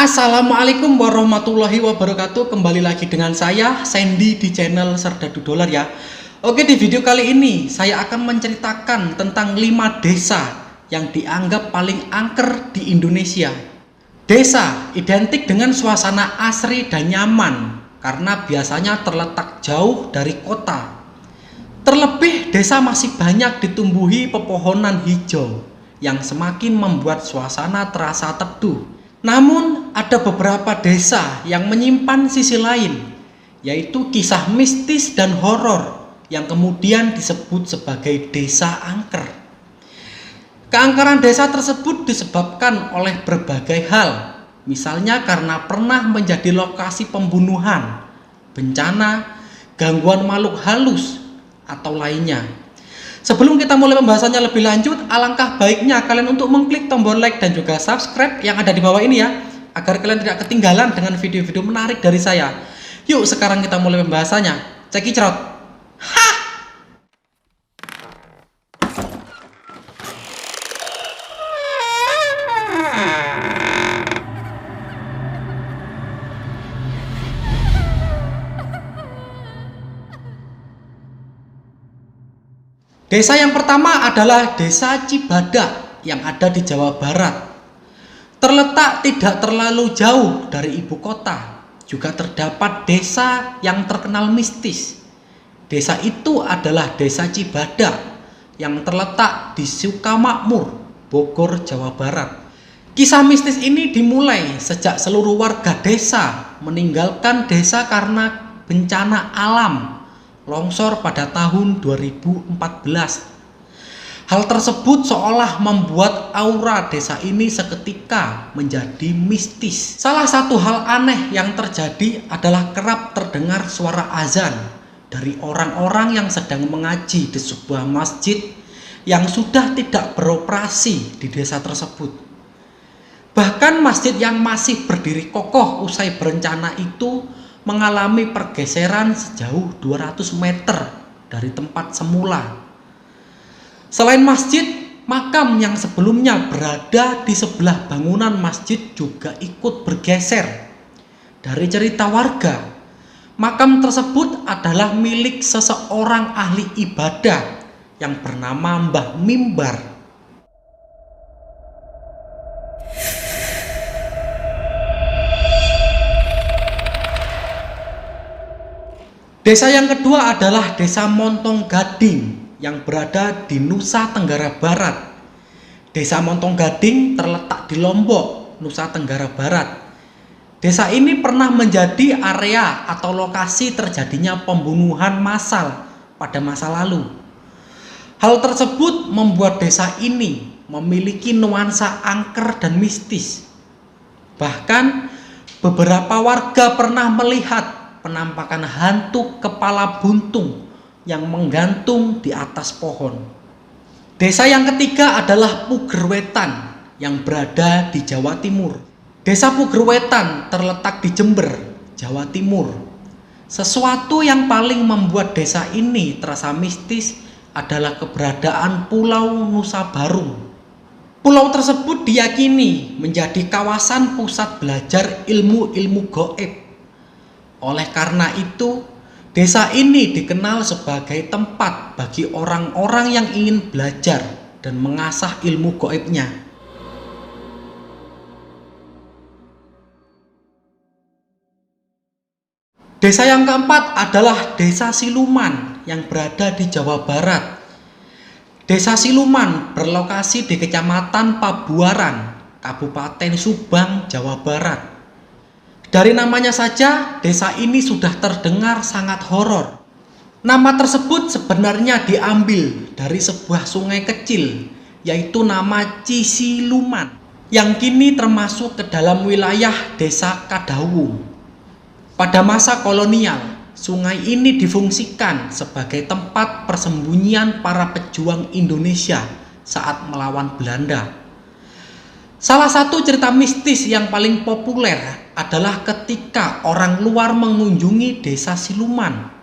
Assalamualaikum warahmatullahi wabarakatuh. Kembali lagi dengan saya Sandy di channel Serdadu Dolar ya. Oke, di video kali ini saya akan menceritakan tentang 5 desa yang dianggap paling angker di Indonesia. Desa identik dengan suasana asri dan nyaman karena biasanya terletak jauh dari kota. Terlebih desa masih banyak ditumbuhi pepohonan hijau yang semakin membuat suasana terasa teduh. Namun ada beberapa desa yang menyimpan sisi lain, yaitu kisah mistis dan horor yang kemudian disebut sebagai desa angker. Keangkeran desa tersebut disebabkan oleh berbagai hal, misalnya karena pernah menjadi lokasi pembunuhan, bencana, gangguan makhluk halus, atau lainnya. Sebelum kita mulai pembahasannya lebih lanjut, alangkah baiknya kalian untuk mengklik tombol like dan juga subscribe yang ada di bawah ini ya, agar kalian tidak ketinggalan dengan video-video menarik dari saya. Yuk sekarang kita mulai pembahasannya. Cekicrot. Desa yang pertama adalah Desa Cibadak yang ada di Jawa Barat. Terletak tidak terlalu jauh dari ibu kota. Juga terdapat desa yang terkenal mistis. Desa itu adalah Desa Cibadak yang terletak di Sukamakmur, Bogor, Jawa Barat. Kisah mistis ini dimulai sejak seluruh warga desa meninggalkan desa karena bencana alam longsor pada tahun 2014. Hal tersebut seolah membuat aura desa ini seketika menjadi mistis. Salah satu hal aneh yang terjadi adalah kerap terdengar suara azan dari orang-orang yang sedang mengaji di sebuah masjid yang sudah tidak beroperasi di desa tersebut. Bahkan masjid yang masih berdiri kokoh usai berencana itu mengalami pergeseran sejauh 200 meter dari tempat semula. Selain masjid, makam yang sebelumnya berada di sebelah bangunan masjid juga ikut bergeser. Dari cerita warga, makam tersebut adalah milik seseorang ahli ibadah yang bernama Mbah Mimbar. Desa yang kedua adalah Desa Montong Gading yang berada di Nusa Tenggara Barat. Desa Montong Gading terletak di Lombok, Nusa Tenggara Barat. Desa ini pernah menjadi area atau lokasi terjadinya pembunuhan massal pada masa lalu. Hal tersebut membuat desa ini memiliki nuansa angker dan mistis. Bahkan beberapa warga pernah melihat penampakan hantu kepala buntung yang menggantung di atas pohon. Desa yang ketiga adalah Pugerwetan yang berada di Jawa Timur. Desa Pugerwetan terletak di Jember, Jawa Timur. Sesuatu yang paling membuat desa ini terasa mistis adalah keberadaan Pulau Nusa Barung. Pulau tersebut diyakini menjadi kawasan pusat belajar ilmu-ilmu gaib. Oleh karena itu, desa ini dikenal sebagai tempat bagi orang-orang yang ingin belajar dan mengasah ilmu gaibnya. Desa yang keempat adalah Desa Siluman yang berada di Jawa Barat. Desa Siluman berlokasi di Kecamatan Pabuaran, Kabupaten Subang, Jawa Barat. Dari namanya saja, desa ini sudah terdengar sangat horor. Nama tersebut sebenarnya diambil dari sebuah sungai kecil, yaitu nama Cisiluman, yang kini termasuk ke dalam wilayah Desa Kadawu. Pada masa kolonial, sungai ini difungsikan sebagai tempat persembunyian para pejuang Indonesia saat melawan Belanda. Salah satu cerita mistis yang paling populer adalah ketika orang luar mengunjungi Desa Siluman.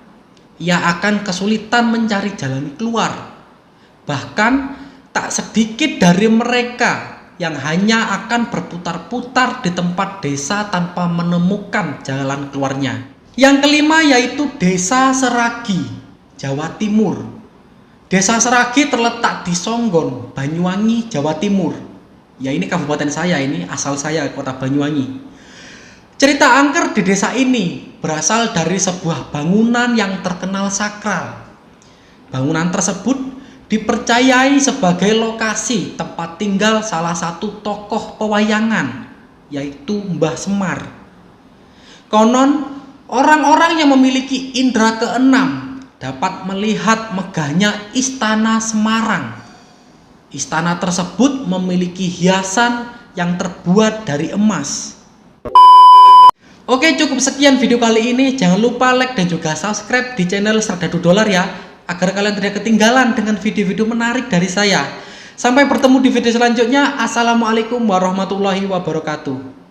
Ia akan kesulitan mencari jalan keluar. Bahkan tak sedikit dari mereka yang hanya akan berputar-putar di tempat desa tanpa menemukan jalan keluarnya. Yang kelima yaitu Desa Seragi, Jawa Timur. Desa Seragi terletak di Songgon, Banyuwangi, Jawa Timur. Ya ini kabupaten saya, ini asal saya, kota Banyuwangi. Cerita angker di desa ini berasal dari sebuah bangunan yang terkenal sakral. Bangunan tersebut dipercayai sebagai lokasi tempat tinggal salah satu tokoh pewayangan, yaitu Mbah Semar. Konon, orang-orang yang memiliki indera keenam dapat melihat megahnya Istana Semarang. Istana tersebut memiliki hiasan yang terbuat dari emas. Oke, cukup sekian video kali ini. Jangan lupa like dan juga subscribe di channel Serdadu Dolar ya, agar kalian tidak ketinggalan dengan video-video menarik dari saya. Sampai bertemu di video selanjutnya. Assalamualaikum warahmatullahi wabarakatuh.